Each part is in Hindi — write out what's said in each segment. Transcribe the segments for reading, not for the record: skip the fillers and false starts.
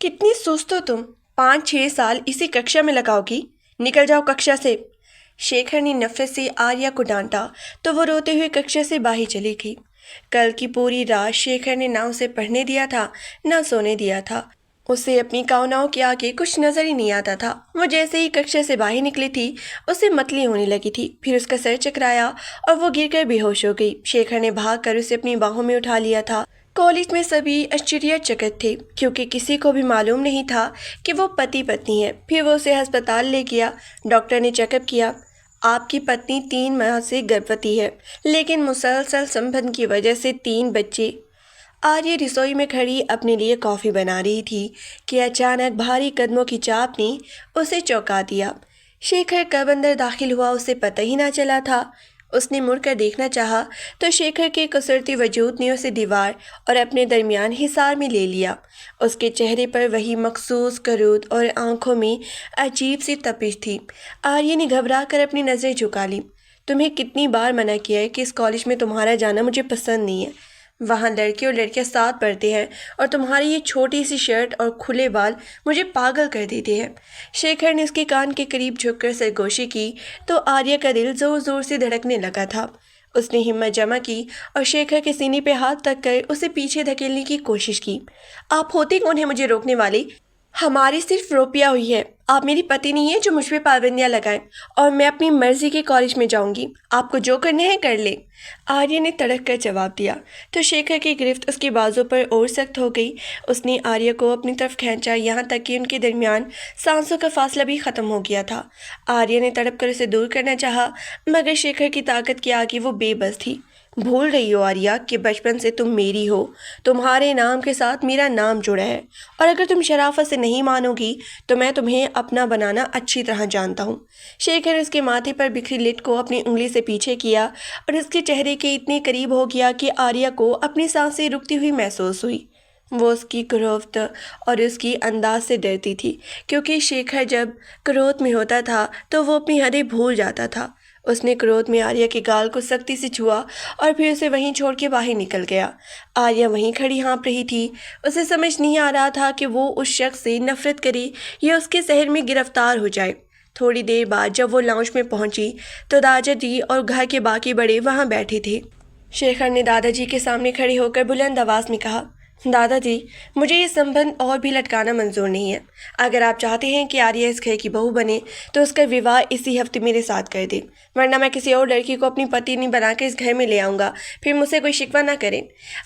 कितनी सुस्त हो तुम। 5-6 साल इसी कक्षा में लगाओगी। निकल जाओ कक्षा से। शेखर ने नफरत से आर्या को डांटा तो वो रोते हुए कक्षा से बाहर चली गई। कल की पूरी रात शेखर ने ना उसे पढ़ने दिया था, ना सोने दिया था। उसे अपनी कामनाओं के आगे कुछ नजर ही नहीं आता था। वो जैसे ही कक्षा से बाहर निकली थी, उसे मतली होने लगी थी। फिर उसका सर चकराया और वो गिरकर बेहोश हो गई। शेखर ने भागकर उसे अपनी बाहों में उठा लिया था। कॉलेज में सभी आश्चर्यचकित थे, क्योंकि किसी को भी मालूम नहीं था कि वो पति पत्नी है। फिर वो उसे अस्पताल ले गया। डॉक्टर ने चेकअप किया। आपकी पत्नी 3 माह से गर्भवती है, लेकिन मुसलसल संबंध की वजह से 3 बच्चे। आर्य रसोई में खड़ी अपने लिए कॉफ़ी बना रही थी कि अचानक भारी कदमों की चाप ने उसे चौंका दिया। शेखर कब अंदर दाखिल हुआ उसे पता ही ना चला था। उसने मुड़कर देखना चाहा तो शेखर के कसरती वजूद ने उसे दीवार और अपने दरमियान हिसार में ले लिया। उसके चेहरे पर वही मखसूस करूद और आंखों में अजीब सी तपिश थी। आर्य ने घबरा कर अपनी नज़रें झुका ली। तुम्हें कितनी बार मना किया है कि इस कॉलेज में तुम्हारा जाना मुझे पसंद नहीं है। वहाँ लड़के और लड़कियाँ साथ पढ़ते हैं, और तुम्हारी ये छोटी सी शर्ट और खुले बाल मुझे पागल कर देते हैं। शेखर ने उसके कान के करीब झुककर सरगोशी की तो आर्या का दिल जोर जोर से धड़कने लगा था। उसने हिम्मत जमा की और शेखर के सीने पे हाथ रख कर उसे पीछे धकेलने की कोशिश की। आप होते कौन है मुझे रोकने वाली? हमारी सिर्फ रोपिया हुई है। आप मेरी पति नहीं है जो मुझ पे पाबंदियां लगाएं, और मैं अपनी मर्जी के कॉलेज में जाऊंगी। आपको जो करने हैं कर ले। आर्य ने तड़क कर जवाब दिया तो शेखर की गिरफ्त उसके बाजू पर और सख्त हो गई। उसने आर्य को अपनी तरफ खींचा, यहाँ तक कि उनके दरमियान सांसों का फासला भी खत्म हो गया था। आर्य ने तड़प कर उसे दूर करना चाहा, मगर शेखर की ताकत के आगे वो बेबस थी। भूल रही हो आर्या कि बचपन से तुम मेरी हो। तुम्हारे नाम के साथ मेरा नाम जुड़ा है, और अगर तुम शराफत से नहीं मानोगी तो मैं तुम्हें अपना बनाना अच्छी तरह जानता हूँ। शेखर ने उसके माथे पर बिखरी लिट को अपनी उंगली से पीछे किया और उसके चेहरे के इतने करीब हो गया कि आर्या को अपनी सांसें रुकती हुई महसूस हुई। वो उसकी क्रोध और उसकी अंदाज से डरती थी, क्योंकि शेखर जब क्रोध में होता था तो वो अपनी हदें भूल जाता था। उसने क्रोध में आर्या के गाल को सख्ती से छुआ और फिर उसे वहीं छोड़ के बाहर निकल गया। आर्या वहीं खड़ी हाँप रही थी। उसे समझ नहीं आ रहा था कि वो उस शख्स से नफरत करे या उसके शहर में गिरफ्तार हो जाए। थोड़ी देर बाद जब वो लाउंज में पहुंची तो दादाजी और घर के बाकी बड़े वहां बैठे थे। शेखर ने दादाजी के सामने खड़े होकर बुलंद आवाज में कहा, दादाजी, मुझे ये संबंध और भी लटकाना मंजूर नहीं है। अगर आप चाहते हैं कि आर्या इस घर की बहू बने तो उसका विवाह इसी हफ्ते मेरे साथ कर दे, वरना मैं किसी और लड़की को अपनी पत्नी बनाकर इस घर में ले आऊँगा। फिर मुझसे कोई शिकवा ना करें।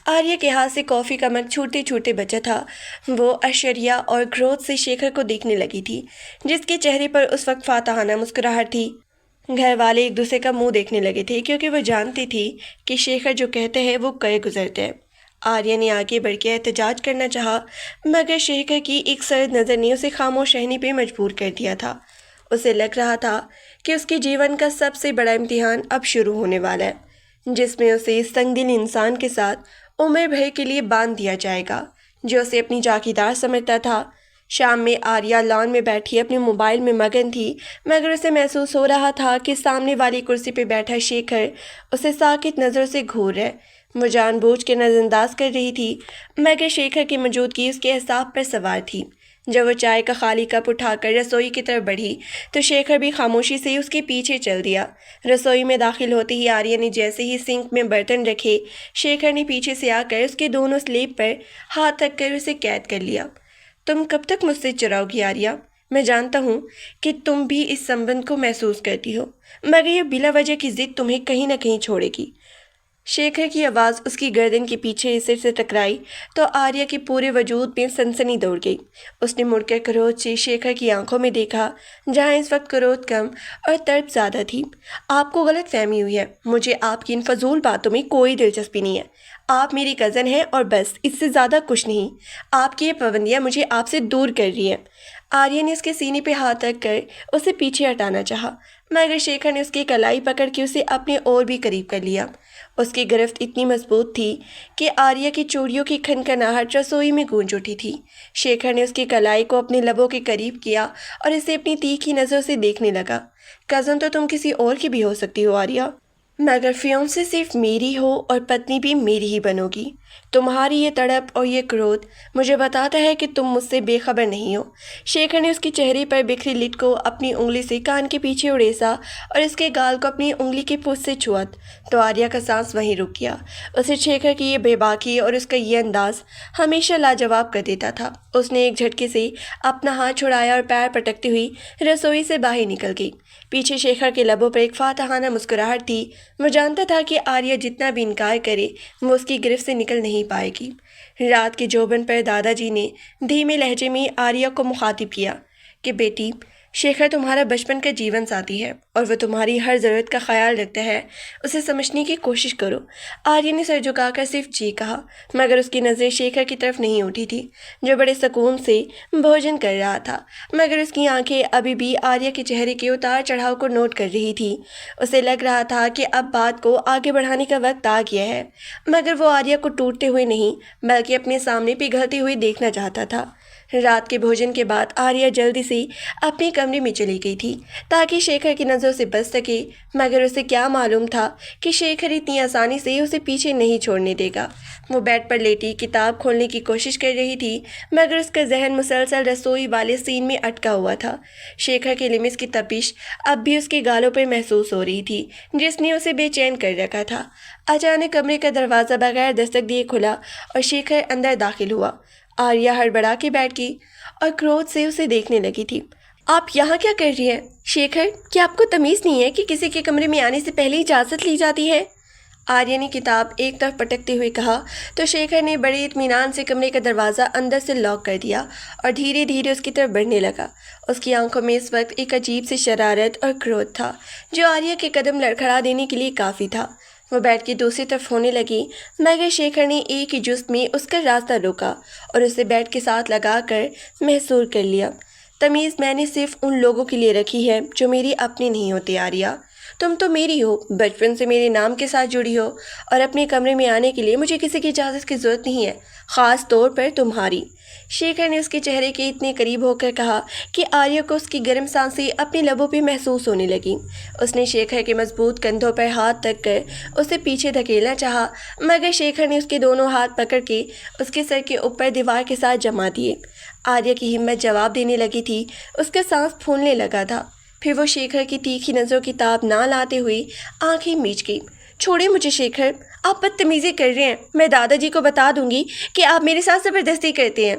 आर्या के हाथ से कॉफ़ी का मग छूटते छूटते बचा था। वो आश्चर्य और क्रोध से शेखर को देखने लगी थी, जिसके चेहरे पर उस वक्त फातहाना मुस्कुराहट थी। घर वाले एक दूसरे का मुंह देखने लगे थे, क्योंकि वो जानती थी कि शेखर जो कहते हैं वो कहे गुजरते हैं। आर्या ने आगे बढ़ के एहतजाज करना चाहा, मगर शेखर की एक सर्द नज़र ने उसे खामोश रहने पे मजबूर कर दिया था। उसे लग रहा था कि उसके जीवन का सबसे बड़ा इम्तिहान अब शुरू होने वाला है, जिसमें उसे इस संगदिल इंसान के साथ उम्र भर के लिए बांध दिया जाएगा, जो उसे अपनी जागीरदार समझता था। शाम में आर्या लॉन में बैठी अपने मोबाइल में मगन थी, मगर उसे महसूस हो रहा था कि सामने वाली कुर्सी पर बैठा शेखर उसे साकित नज़रों से घूर है। वो जानबूझ के नज़रअंदाज कर रही थी, मगर शेखर की मौजूदगी उसके एहसास पर सवार थी। जब वो चाय का खाली कप उठाकर रसोई की तरफ बढ़ी तो शेखर भी खामोशी से उसके पीछे चल दिया। रसोई में दाखिल होते ही आर्या ने जैसे ही सिंक में बर्तन रखे, शेखर ने पीछे से आकर उसके दोनों स्लेब पर हाथ रख कर उसे कैद कर लिया। तुम कब तक मुझसे चुराओगी आर्या? मैं जानता हूँ कि तुम भी इस संबंध को महसूस करती हो, मगर ये बिला वजह की जिद तुम्हें कहीं ना कहीं छोड़ेगी। शेखर की आवाज़ उसकी गर्दन के पीछे सिर से टकराई तो आर्या के पूरे वजूद में सनसनी दौड़ गई। उसने मुड़कर क्रोध से शेखर की आंखों में देखा, जहाँ इस वक्त क्रोध कम और तड़प ज़्यादा थी। आपको गलत फहमी हुई है। मुझे आपकी इन फजूल बातों में कोई दिलचस्पी नहीं है। आप मेरी कज़न हैं और बस, इससे ज़्यादा कुछ नहीं। आपकी ये पाबंदियाँ मुझे आपसे दूर कर रही हैं। आर्या ने उसके सीने पे हाथ रख कर उसे पीछे हटाना चाहा, मगर शेखर ने उसकी कलाई पकड़ के उसे अपने और भी करीब कर लिया। उसकी गिरफ्त इतनी मजबूत थी कि आर्या की चूड़ियों की खनखनाहट रसोई में गूंज उठी थी। शेखर ने उसकी कलाई को अपने लबों के करीब किया और इसे अपनी तीखी नज़र से देखने लगा। कज़न तो तुम किसी और की भी हो सकती हो आर्या, मगर फियांसे सिर्फ मेरी हो और पत्नी भी मेरी ही बनोगी। तुम्हारी ये तड़प और ये क्रोध मुझे बताता है कि तुम मुझसे बेखबर नहीं हो। शेखर ने उसके चेहरे पर बिखरी लिट को अपनी उंगली से कान के पीछे उड़ेसा और इसके गाल को अपनी उंगली के पूंछ से छुआ तो आर्या का सांस वहीं रुक गया। उसे शेखर की ये बेबाकी और उसका ये अंदाज हमेशा लाजवाब कर देता था। उसने एक झटके से अपना हाथ छुड़ाया और पैर पटकती हुई रसोई से बाहर निकल गई। पीछे शेखर के लबों पर एक फातहाना मुस्कुराहट थी। वो जानता था कि आर्या जितना भी इनकार करे वो उसकी गिरफ्त से निकल नहीं पाएगी। रात के जोबन पर दादाजी ने धीमे लहजे में आर्या को मुखातिब किया कि बेटी, शेखर तुम्हारा बचपन का जीवन साथी है और वह तुम्हारी हर ज़रूरत का ख्याल रखता है। उसे समझने की कोशिश करो। आर्या ने सर झुकाकर सिर्फ जी कहा, मगर उसकी नज़रें शेखर की तरफ नहीं उठी थी, जो बड़े सुकून से भोजन कर रहा था। मगर उसकी आंखें अभी भी आर्या के चेहरे के उतार चढ़ाव को नोट कर रही थी। उसे लग रहा था कि अब बात को आगे बढ़ाने का वक्त आ गया है, मगर वो आर्या को टूटते हुए नहीं बल्कि अपने सामने पिघलती हुई देखना चाहता था। रात के भोजन के बाद आर्या जल्दी से अपने कमरे में चली गई थी ताकि शेखर की नज़रों से बच सके, मगर उसे क्या मालूम था कि शेखर इतनी आसानी से उसे पीछे नहीं छोड़ने देगा। वो बेड पर लेटी किताब खोलने की कोशिश कर रही थी, मगर उसका जहन मुसलसल रसोई वाले सीन में अटका हुआ था। शेखर के लिमिस की तपिश अब भी उसके गालों पर महसूस हो रही थी, जिसने उसे बेचैन कर रखा था। अचानक कमरे का दरवाज़ा बगैर दस्तक दिए खुला और शेखर अंदर दाखिल हुआ। आर्या हड़बड़ा के बैठ गई और क्रोध से उसे देखने लगी थी। आप यहाँ क्या कर रही हैं? शेखर, क्या आपको तमीज़ नहीं है कि किसी के कमरे में आने से पहले इजाज़त ली जाती है? आर्या ने किताब एक तरफ पटकते हुए कहा तो शेखर ने बड़े इत्मीनान से कमरे का दरवाज़ा अंदर से लॉक कर दिया और धीरे धीरे उसकी तरफ बढ़ने लगा। उसकी आंखों में इस वक्त एक अजीब सी शरारत और क्रोध था, जो आर्या के कदम लड़खड़ा देने के लिए काफ़ी था। वो बेड की दूसरी तरफ होने लगी, मगर शेखर ने एक ही जुस्त में उसका रास्ता रोका और उसे बेड के साथ लगाकर महसूर कर लिया। तमीज़ मैंने सिर्फ उन लोगों के लिए रखी है जो मेरी अपनी नहीं होती आर्या। तुम तो मेरी हो, बचपन से मेरे नाम के साथ जुड़ी हो और अपने कमरे में आने के लिए मुझे किसी की इजाज़त की ज़रूरत नहीं है, ख़ास तौर पर तुम्हारी। शेखर ने उसके चेहरे के इतने करीब होकर कहा कि आर्या को उसकी गर्म सांसें अपने लबों पे महसूस होने लगी। उसने शेखर के मजबूत कंधों पर हाथ रख कर उसे पीछे धकेलना चाहा, मगर शेखर ने उसके दोनों हाथ पकड़ के उसके सर के ऊपर दीवार के साथ जमा दिए। आर्या की हिम्मत जवाब देने लगी थी, उसका सांस फूलने लगा था। फिर वो शेखर की तीखी नज़रों की ताब ना लाते हुए आंखें मीच गई। छोड़े मुझे शेखर, आप बदतमीज़ी कर रहे हैं। मैं दादाजी को बता दूंगी कि आप मेरे साथ ज़बरदस्ती करते हैं।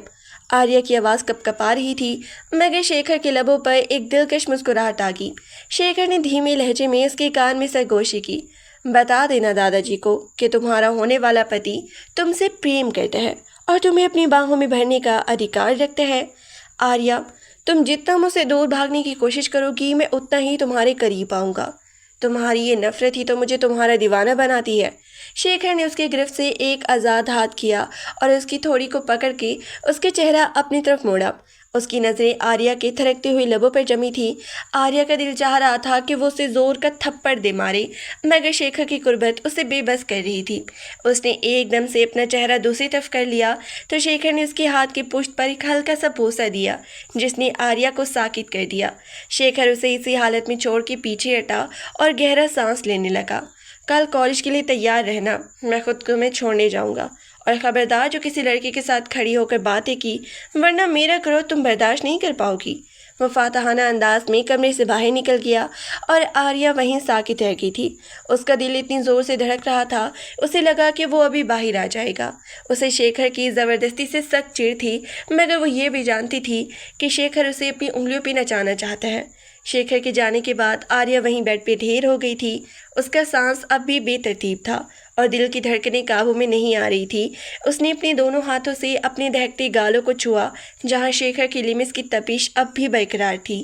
आर्या की आवाज़ कपकपा रही थी, मगर शेखर के लबों पर एक दिलकश मुस्कुराहट आ गई। शेखर ने धीमे लहजे में उसके कान में सरगोशी की। बता देना दादाजी को कि तुम्हारा होने वाला पति तुमसे प्रेम करता है और तुम्हें अपनी बाहों में भरने का अधिकार रखता है। आर्या, तुम जितना मुझसे दूर भागने की कोशिश करोगी, मैं उतना ही तुम्हारे करीब आऊँगा। तुम्हारी ये नफ़रत ही तो मुझे तुम्हारा दीवाना बनाती है। शेखर ने उसके गिरफ्त से एक आज़ाद हाथ किया और उसकी थोड़ी को पकड़ के उसके चेहरा अपनी तरफ मोड़ा। उसकी नज़रें आर्या के थरकते हुए लबों पर जमी थी। आर्या का दिल चाह रहा था कि वो उसे ज़ोर का थप्पड़ दे मारे, मगर शेखर की कुर्बत उसे बेबस कर रही थी। उसने एकदम से अपना चेहरा दूसरी तरफ कर लिया तो शेखर ने उसके हाथ की पुश्त पर एक हल्का सा बोसा दिया, जिसने आर्या को साकित कर दिया। शेखर उसे इसी हालत में छोड़ के पीछे हटा और गहरा सांस लेने लगा। कल कॉलेज के लिए तैयार रहना, मैं खुद को मैं छोड़ने जाऊंगा। और ख़बरदार जो किसी लड़के के साथ खड़ी होकर बातें की, वरना मेरा क्रोध तुम बर्दाश्त नहीं कर पाओगी। वो फातहाना अंदाज में कमरे से बाहर निकल गया और आर्या वहीं साकित रह गई थी। उसका दिल इतनी ज़ोर से धड़क रहा था, उसे लगा कि वो अभी बाहर आ जाएगा। उसे शेखर की ज़बरदस्ती से सख्त चिढ़ थी, मगर वो ये भी जानती थी कि शेखर उसे अपनी उंगलियों पर नचाना चाहता है। शेखर के जाने के बाद आर्या वहीं बेड पे ढेर हो गई थी। उसका सांस अब भी बेतरतीब था और दिल की धड़कनें काबू में नहीं आ रही थी। उसने अपने दोनों हाथों से अपने दहकते गालों को छुआ, जहां शेखर की लिमिस की तपिश अब भी बरकरार थी।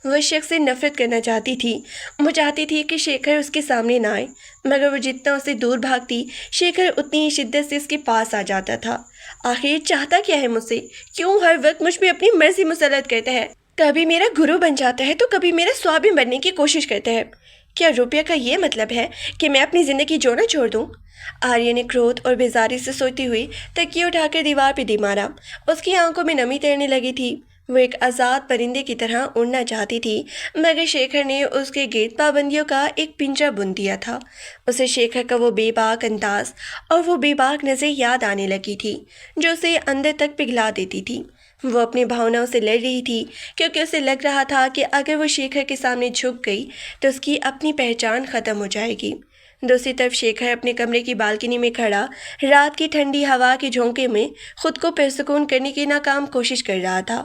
वह शख्स से नफरत करना चाहती थी। वो चाहती थी कि शेखर उसके सामने ना आए, मगर वो जितना उससे दूर भागती, शेखर उतनी ही शिद्दत से उसके पास आ जाता था। आखिर चाहता क्या है मुझसे? क्यों हर वक्त मुझ पर अपनी मर्जी मुसल्लत करता है? कभी मेरा गुरु बन जाता है तो कभी मेरा स्वामी बनने की कोशिश करता है। क्या रुपये का ये मतलब है कि मैं अपनी ज़िंदगी जोना छोड़ दूँ? आर्या ने क्रोध और बेजारी से सोती हुई तकिए उठाकर दीवार पर दे मारा। उसकी आंखों में नमी तैरने लगी थी। वो एक आज़ाद परिंदे की तरह उड़ना चाहती थी, मगर शेखर ने उसके गिर्द पाबंदियों का एक पिंजरा बुन दिया था। उसे शेखर का वो बेबाक अंदाज और वो बेबाक नज़र याद आने लगी थी, जो उसे अंदर तक पिघला देती थी। वो अपनी भावनाओं से लड़ रही थी, क्योंकि उसे लग रहा था कि अगर वो शेखर के सामने झुक गई तो उसकी अपनी पहचान ख़त्म हो जाएगी। दूसरी तरफ शेखर अपने कमरे की बालकनी में खड़ा रात की ठंडी हवा के झोंके में खुद को पुरसुकून करने की नाकाम कोशिश कर रहा था।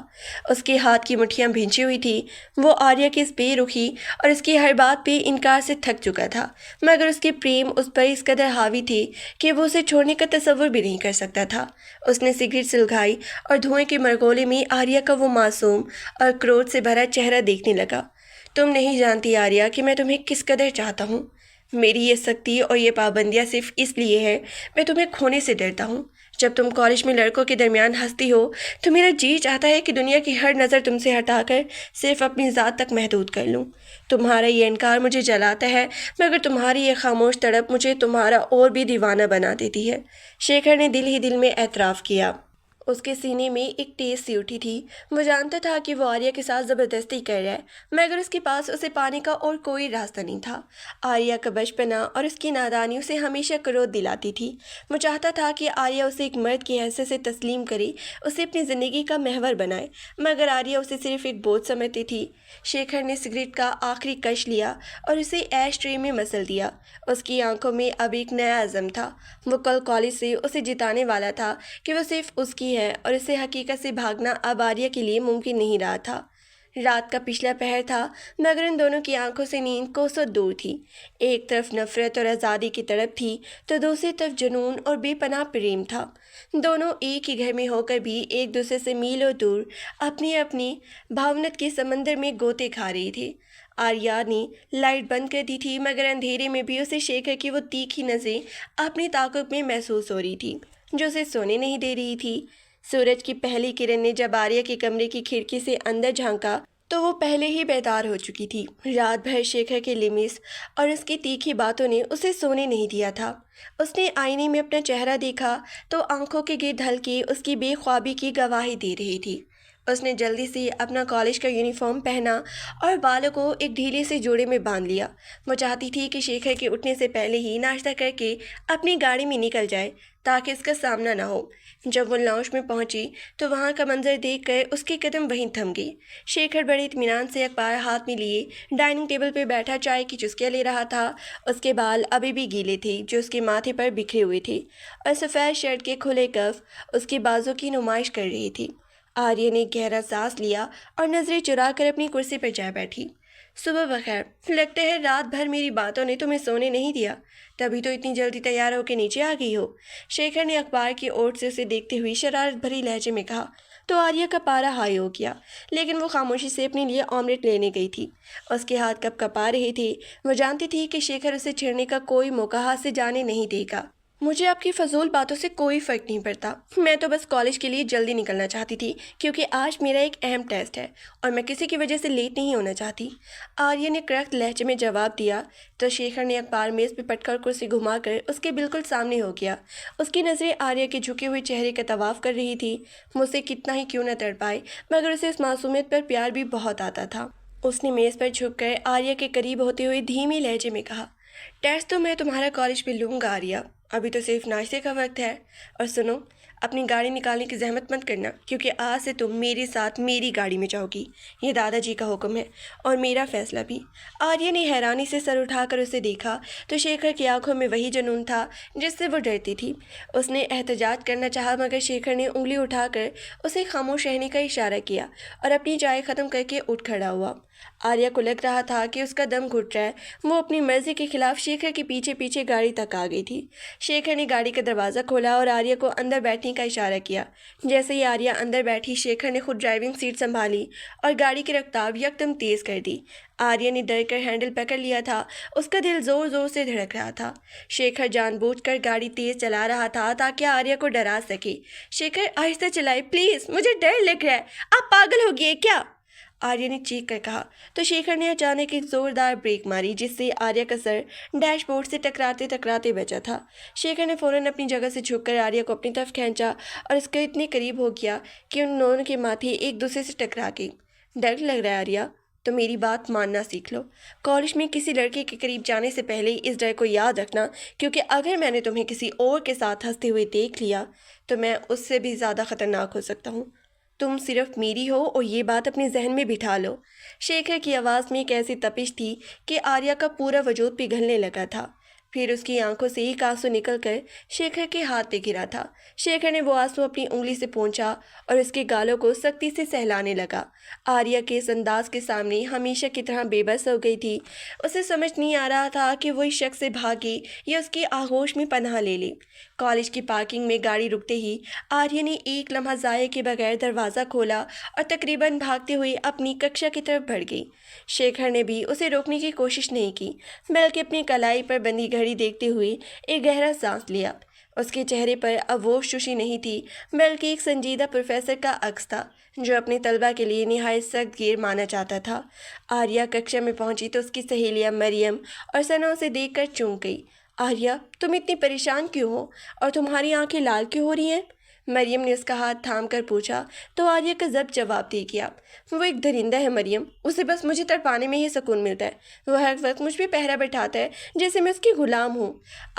उसके हाथ की मुट्ठियां भींची हुई थी। वो आर्या की इस बेरुखी और उसकी हर बात पे इनकार से थक चुका था, मगर उसके प्रेम उस पर इस कदर हावी थे कि वो उसे छोड़ने का तसव्वुर भी नहीं कर सकता था। उसने सिगरेट सुलगाई और धुएं के मरगोले में आर्या का वो मासूम और क्रोध से भरा चेहरा देखने लगा। तुम नहीं जानती आर्या कि मैं तुम्हें किस कदर चाहता हूँ। मेरी ये सख्ती और ये पाबंदियाँ सिर्फ इसलिए है, मैं तुम्हें खोने से डरता हूँ। जब तुम कॉलेज में लड़कों के दरमियान हंसती हो तो मेरा जी चाहता है कि दुनिया की हर नज़र तुमसे हटाकर सिर्फ अपनी ज़ात तक महदूद कर लूँ। तुम्हारा ये इनकार मुझे जलाता है, मगर तुम्हारी ये खामोश तड़प मुझे तुम्हारा और भी दीवाना बना देती है। शेखर ने दिल ही दिल में एतराफ़ किया। उसके सीने में एक तेज सी उठी थी। वो जानता था कि वो आर्या के साथ ज़बरदस्ती कर रहा है, मगर उसके पास उसे पाने का और कोई रास्ता नहीं था। आर्या का बचपना और उसकी नादानी उसे हमेशा क्रोध दिलाती थी। वो चाहता था कि आर्या उसे एक मर्द की हैसियत से तस्लीम करे, उसे अपनी ज़िंदगी का महवर बनाए, मगर आर्या उसे सिर्फ एक बोझ समझती थी। शेखर ने सिगरेट का आखिरी कश लिया और उसे ऐश ट्रे में मसल दिया। उसकी आंखों में अब एक नया अज़म था। वो कल कॉलेज से उसे जिताने वाला था कि वो सिर्फ उसकी है, और इसे हकीकत से भागना अब आर्या के लिए मुमकिन नहीं रहा था। रात का पिछला पहर था, मगर इन दोनों की आंखों से नींद कोसों दूर थी। एक तरफ नफरत और आज़ादी की तड़प थी, तो दूसरी तरफ जुनून और बेपनाह प्रेम था। दोनों एक ही घर में होकर भी एक दूसरे से मीलों दूर अपनी अपनी भावनात्मक के समंदर में गोते खा रही थी। आर्या ने लाइट बंद कर दी थी, मगर अंधेरे में भी उसे शेखर की वो तीखी नज़रें अपनी ताकत में महसूस हो रही थी, जो उसे सोने नहीं दे रही थी। सूरज की पहली किरण ने जब आर्या के कमरे की खिड़की से अंदर झांका तो वो पहले ही बेदार हो चुकी थी। रात भर शेखर के लिमिस और उसकी तीखी बातों ने उसे सोने नहीं दिया था। उसने आईने में अपना चेहरा देखा तो आंखों के गिर्द हल्की उसकी बेख्वाबी की गवाही दे रही थी। उसने जल्दी से अपना कॉलेज का यूनिफॉर्म पहना और बालों को एक ढीले से जोड़े में बांध लिया। वो चाहती थी कि शेखर के उठने से पहले ही नाश्ता करके अपनी गाड़ी में निकल जाए, ताकि इसका सामना ना हो। जब वो लाउंज में पहुंची तो वहां का मंजर देखकर उसके कदम वहीं थम गई। शेखर बड़े इत्मीनान से अखबार हाथ में लिए डाइनिंग टेबल पर बैठा चाय की चुस्कियां ले रहा था। उसके बाल अभी भी गीले थे, जो उसके माथे पर बिखरे हुए थे, और सफ़ेद शर्ट के खुले कफ उसके बाजू की नुमाइश कर रही थी। आर्य ने गहरा सांस लिया और नजरें चुरा कर अपनी कुर्सी पर जा बैठी। सुबह बखैर। लगता है रात भर मेरी बातों ने तुम्हें सोने नहीं दिया, तभी तो इतनी जल्दी तैयार होकर नीचे आ गई हो। शेखर ने अखबार की ओर से उसे देखते हुए शरारत भरी लहजे में कहा। तो आर्या का पारा हाई हो गया, लेकिन वो खामोशी से अपने लिए ऑमलेट लेने गई थी। उसके हाथ कब कपा रहे थे। वो जानती थी कि शेखर उसे छेड़ने का कोई मौका हाथ से जाने नहीं देगा। मुझे आपकी फजूल बातों से कोई फ़र्क नहीं पड़ता। मैं तो बस कॉलेज के लिए जल्दी निकलना चाहती थी, क्योंकि आज मेरा एक अहम टेस्ट है और मैं किसी की वजह से लेट नहीं होना चाहती। आर्य ने कड़क लहजे में जवाब दिया तो शेखर ने अखबार मेज़ पर पटकर कुर्सी घुमाकर उसके बिल्कुल सामने हो गया। उसकी नज़रें आर्य के झुके हुए चेहरे का तवाफ कर रही थी। मुझसे कितना ही क्यों न तड़पाए, मगर उसे इस मासूमियत पर प्यार भी बहुत आता था। उसने मेज़ पर झुककर आर्य के करीब होते हुए धीमे लहजे में कहा, टेस्ट तो मैं तुम्हारा कॉलेज में लूँगा आर्या, अभी तो सिर्फ नाश्ते का वक्त है। और सुनो, अपनी गाड़ी निकालने की जहमत मत करना, क्योंकि आज से तुम मेरे साथ मेरी गाड़ी में जाओगी। ये दादाजी का हुक्म है और मेरा फैसला भी। आर्य ने हैरानी से सर उठाकर उसे देखा तो शेखर की आंखों में वही जुनून था जिससे वो डरती थी। उसने एहतजाज करना चाहा, मगर शेखर ने उंगली उठाकर उसे खामोश रहने का इशारा किया और अपनी चाय ख़त्म करके उठ खड़ा हुआ। आर्या को लग रहा था कि उसका दम घुट रहा है। वो अपनी मर्जी के खिलाफ शेखर के पीछे पीछे गाड़ी तक आ गई थी। शेखर ने गाड़ी का दरवाज़ा खोला और आर्या को अंदर बैठने का इशारा किया। जैसे ही आर्या अंदर बैठी, शेखर ने खुद ड्राइविंग सीट संभाली और गाड़ी की रफ्तार यकदम तेज़ कर दी। आर्या ने डर कर हैंडल पकड़ लिया था। उसका दिल ज़ोर ज़ोर से धड़क रहा था। शेखर जानबूझकर गाड़ी तेज़ चला रहा था ताकि आर्या को डरा सके। शेखर, आहिस्ता चलाए प्लीज़, मुझे डर लग रहा है। आप पागल हो गए क्या? आर्या ने चीख कर कहा तो शेखर ने अचानक एक जोरदार ब्रेक मारी जिससे आर्या का सर डैशबोर्ड से टकराते टकराते बचा था। शेखर ने फौरन अपनी जगह से झुककर आर्या को अपनी तरफ खींचा और उसके इतने करीब हो गया कि उन दोनों के माथे एक दूसरे से टकरा गए। डर लग रहा है आर्या, तो मेरी बात मानना सीख लो। कॉलेज में किसी लड़के के करीब जाने से पहले इस डर को याद रखना, क्योंकि अगर मैंने तुम्हें किसी और के साथ हंसते हुए देख लिया तो मैं उससे भी ज़्यादा खतरनाक हो सकता हूँ। तुम सिर्फ मेरी हो और ये बात अपने जहन में बिठा लो। शेखर की आवाज़ में एक ऐसी तपिश थी कि आर्या का पूरा वजूद पिघलने लगा था। फिर उसकी आंखों से एक आंसू निकलकर शेखर के हाथ पे गिरा था। शेखर ने वो आंसू अपनी उंगली से पोंछा और उसके गालों को सख्ती से सहलाने लगा। आर्या के इस अंदाज के सामने हमेशा की तरह बेबस हो गई थी। उसे समझ नहीं आ रहा था कि वो इस शख्स से भागे या उसकी आगोश में पनाह ले ले। कॉलेज की पार्किंग में गाड़ी रुकते ही आर्या ने एक लम्हा ज़ाये के बगैर दरवाज़ा खोला और तकरीबन भागते हुए अपनी कक्षा की तरफ बढ़ गई। शेखर ने भी उसे रोकने की कोशिश नहीं की, बल्कि अपनी कलाई पर बंधी घड़ी देखते हुए एक गहरा सांस लिया। उसके चेहरे पर अब वो खुशी नहीं थी, बल्कि एक संजीदा प्रोफेसर का अक्स था जो अपने तलबा के लिए निहायत सख्त गिर माना चाहता था। आर्या कक्षा में पहुंची तो उसकी सहेलियां मरियम और सना उसे देखकर चौंक गई। आर्या, तुम इतनी परेशान क्यों हो और तुम्हारी आंखें लाल क्यों हो रही हैं? मरियम ने उसका हाथ थाम कर पूछा तो आर्या का जब जवाब दे दिया, वो एक दरिंदा है मरियम, उसे बस मुझे तड़पाने में ही सुकून मिलता है। वो हर वक्त मुझ पर पहरा बैठाता है जैसे मैं उसकी गुलाम हूँ।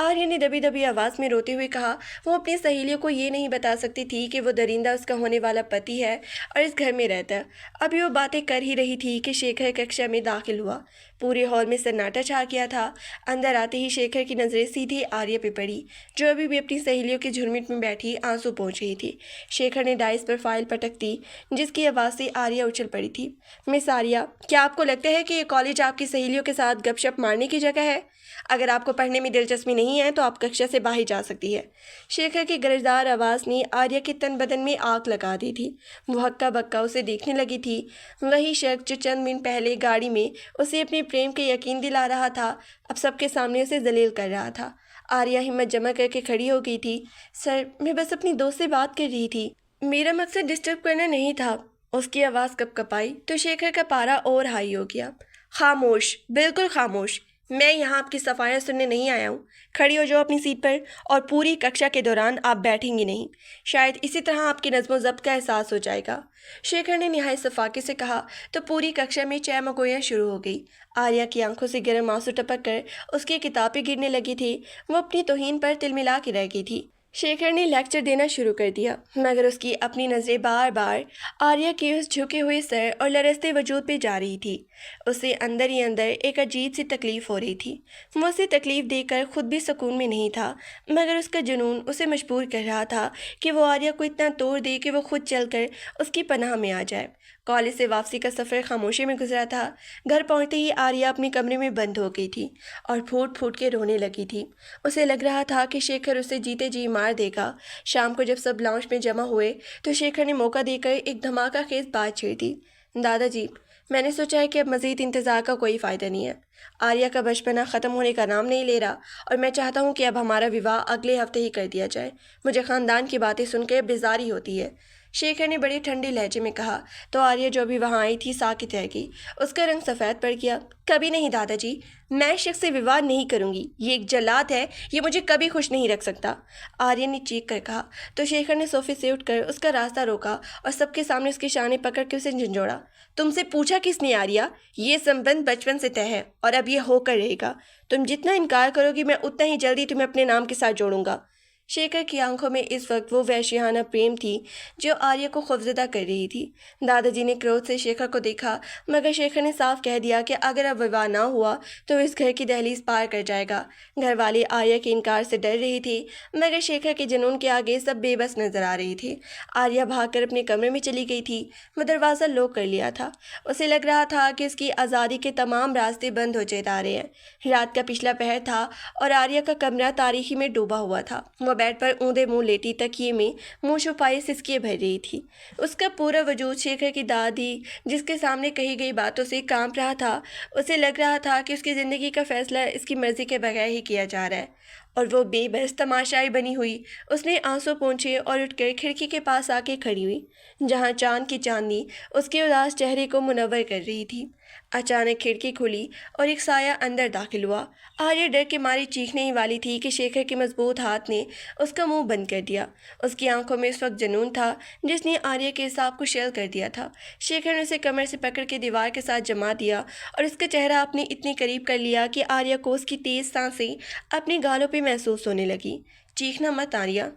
आर्या ने दबी दबी आवाज़ में रोते हुए कहा। वो अपनी सहेलियों को ये नहीं बता सकती थी कि वो दरिंदा उसका होने वाला पति है और इस घर में रहता है। अभी वो बातें कर ही रही थी कि शेखर कक्षा में दाखिल हुआ। पूरे हॉल में सन्नाटा छा गया था। अंदर आते ही शेखर की नज़रें सीधे आर्या पे पड़ी, जो अभी भी अपनी सहेलियों के झुरमुट में बैठी आंसू पोंछ रही थी। शेखर ने डाइस पर फाइल पटक दी, जिसकी आवाज़ से आर्या उछल पड़ी थी। मिस आर्या, क्या आपको लगता है कि ये कॉलेज आपकी सहेलियों के साथ गपशप मारने की जगह है? अगर आपको पढ़ने में दिलचस्पी नहीं है तो आप कक्षा से बाहर जा सकती है। शेखर की गरजदार आवाज़ ने आर्या के तन बदन में आग लगा दी थी। वो हक्का बक्का उसे देखने लगी थी। वही शख्स जो चंद मिनट पहले गाड़ी में उसे अपने प्रेम के यकीन दिला रहा था, अब सबके सामने उसे जलील कर रहा था। आर्या हिम्मत जमा करके खड़ी हो गई थी। सर, मैं बस अपनी दोस्त से बात कर रही थी, मेरा मकसद डिस्टर्ब करना नहीं था। उसकी आवाज़ कपकपाई तो शेखर का पारा और हाई हो गया। खामोश, बिल्कुल खामोश। मैं यहाँ आपकी सफाइयाँ सुनने नहीं आया हूँ। खड़ी हो जाओ अपनी सीट पर और पूरी कक्षा के दौरान आप बैठेंगी नहीं। शायद इसी तरह आपकी नज़्म ज़ब्त का एहसास हो जाएगा। शेखर ने निहायत सफाके से कहा तो पूरी कक्षा में चहमगोयाँ शुरू हो गई। आर्या की आंखों से गर्म आंसू टपक कर उसकी किताबें गिरने लगी थी। वो अपनी तौहीन पर तिलमिला के रह गई थी। शेखर ने लेक्चर देना शुरू कर दिया, मगर उसकी अपनी नज़रें बार बार आर्या के उस झुके हुए सर और लरसते वजूद पे जा रही थी। उसे अंदर ही अंदर एक अजीब सी तकलीफ़ हो रही थी। वो उसे तकलीफ़ देकर खुद भी सुकून में नहीं था, मगर उसका जुनून उसे मजबूर कर रहा था कि वो आर्या को इतना तोड़ दे कि वो खुद चलकर उसकी पनाह में आ जाए। कॉलेज से वापसी का सफ़र खामोशी में गुजरा था। घर पहुंचते ही आर्या अपने कमरे में बंद हो गई थी और फूट फूट के रोने लगी थी। उसे लग रहा था कि शेखर उसे जीते जी मार देगा। शाम को जब सब लाउंज में जमा हुए तो शेखर ने मौका देकर एक धमाका खेज बात छेड़ दी। दादाजी, मैंने सोचा है कि अब मज़ीद इंतज़ार का कोई फ़ायदा नहीं है। आर्या का बचपना ख़त्म होने का नाम नहीं ले रहा और मैं चाहता हूँ कि अब हमारा विवाह अगले हफ्ते ही कर दिया जाए। मुझे ख़ानदान की बातें सुनकर बेजारी होती है। शेखर ने बड़े ठंडे लहजे में कहा तो आर्या जो अभी वहाँ आई थी साकित रह गई। उसका रंग सफ़ेद पड़ गया। कभी नहीं दादाजी, मैं इस शख्स से विवाह नहीं करूँगी। ये एक जल्लाद है, ये मुझे कभी खुश नहीं रख सकता। आर्या ने चीख कर कहा तो शेखर ने सोफे से उठकर उसका रास्ता रोका और सबके सामने उसके शाने पकड़ के उसे झंझोड़ा। तुमसे पूछा किसने आर्या? ये संबंध बचपन से तय है और अब ये होकर रहेगा। तुम जितना इनकार करोगी मैं उतना ही जल्दी तुम्हें अपने नाम के साथ जोड़ूंगा। शेखर की आंखों में इस वक्त वो वहशियाना प्रेम थी जो आर्या को खौफजदा कर रही थी। दादाजी ने क्रोध से शेखर को देखा, मगर शेखर ने साफ कह दिया कि अगर अब विवाह ना हुआ तो इस घर की दहलीज पार कर जाएगा। घर वाले आर्या के इनकार से डर रही थी, मगर शेखर के जुनून के आगे सब बेबस नजर आ रही थी। आर्या भागकर अपने कमरे में चली गई थी। वो दरवाज़ा लॉक कर लिया था। उसे लग रहा था कि उसकी आज़ादी के तमाम रास्ते बंद हो जा रहे हैं। रात का पिछला पहर था और आर्या का कमरा तारीखी में डूबा हुआ था। वो बेड पर ऊंधे मुंह लेटी तकिए में मुंह छुपाए सिसकिए भर रही थी। उसका पूरा वजूद शेखर की दादी जिसके सामने कही गई बातों से कांप रहा था। उसे लग रहा था कि उसकी ज़िंदगी का फैसला इसकी मर्ज़ी के बगैर ही किया जा रहा है और वो बेबस तमाशाई बनी हुई। उसने आंसू पोंछे और उठकर खिड़की के पास आके खड़ी हुई, जहां चांद की चांदनी उसके उदास चेहरे को मुनव्वर कर रही थी। अचानक खिड़की खुली और एक साया अंदर दाखिल हुआ। आर्या डर के मारी चीखने ही वाली थी कि शेखर के मजबूत हाथ ने उसका मुंह बंद कर दिया। उसकी आंखों में इस वक्त जुनून था जिसने आर्या के हिसाब को शेल कर दिया था। शेखर ने उसे कमर से पकड़ के दीवार के साथ जमा दिया और उसका चेहरा अपने इतने करीब कर लिया कि आर्या को उसकी तेज सांसें अपने गालों पे महसूस होने लगी। चीखना मत आर्या,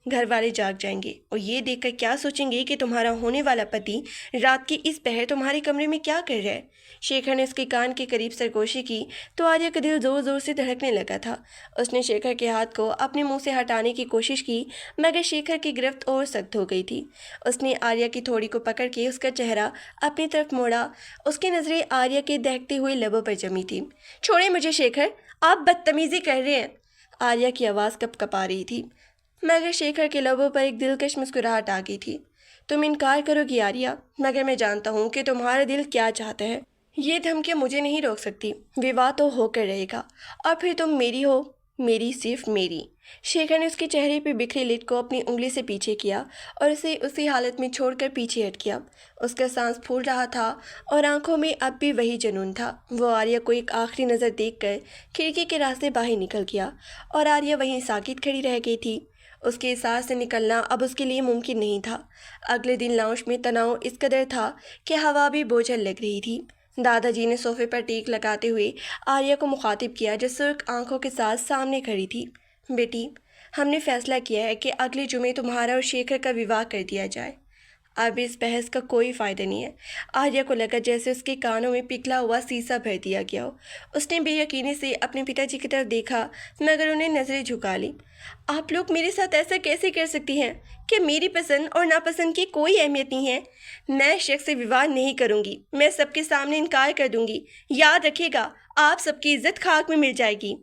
घर वाले जाग जाएंगे और ये देखकर क्या सोचेंगे कि तुम्हारा होने वाला पति रात की इस पहर तुम्हारे कमरे में क्या कर रहा है। शेखर ने उसके कान के करीब सरगोशी की तो आर्या का दिल जोर जोर से धड़कने लगा था। उसने शेखर के हाथ को अपने मुंह से हटाने की कोशिश की, मगर शेखर की गिरफ्त और सख्त हो गई थी। उसने आर्या की थोड़ी को पकड़ के उसका चेहरा अपनी तरफ मोड़ा। उसकी नज़रें आर्या के दहकते हुए लबों पर जमी थी। छोड़े मुझे शेखर, आप बदतमीजी कर रहे हैं। आर्या की आवाज़ कपकपा रही थी, मगर शेखर के लबों पर एक दिलकश मुस्कुराहट आ गई थी। तुम इनकार करोगी आर्या, मगर मैं जानता हूँ कि तुम्हारा दिल क्या चाहता है। ये धमकियाँ मुझे नहीं रोक सकती। विवाह तो होकर रहेगा और फिर तुम मेरी हो, मेरी सिर्फ मेरी। शेखर ने उसके चेहरे पर बिखरी लिट को अपनी उंगली से पीछे किया और उसे उसी हालत में छोड़कर पीछे हट गया। उसका सांस फूल रहा था और आंखों में अब भी वही जुनून था। वो आर्या को एक आखिरी नज़र देखकर खिड़की के रास्ते बाहर निकल गया और आर्या वहीं साकित खड़ी रह गई थी। उसके सांस से निकलना अब उसके लिए मुमकिन नहीं था। अगले दिन लाउंज में तनाव इस कदर था कि हवा भी बोझल लग रही थी। दादाजी ने सोफे पर टेक लगाते हुए आर्या को मुखातिब किया, जो सुर्ख आंखों के साथ सामने खड़ी थी। बेटी, हमने फैसला किया है कि अगले जुमे तुम्हारा और शेखर का विवाह कर दिया जाए। अब इस बहस का कोई फ़ायदा नहीं है। आर्या को लगा जैसे उसके कानों में पिघला हुआ सीसा भर दिया गया हो। उसने बेयकीनी से अपने पिताजी की तरफ देखा, मगर उन्हें नज़रें झुका ली। आप लोग मेरे साथ ऐसा कैसे कर सकती हैं कि मेरी पसंद और नापसंद की कोई अहमियत नहीं है। मैं इस शख्स से विवाह नहीं करूँगी। मैं सबके सामने इनकार कर दूँगी। याद रखिएगा, आप सबकी इज्जत खाक में मिल जाएगी।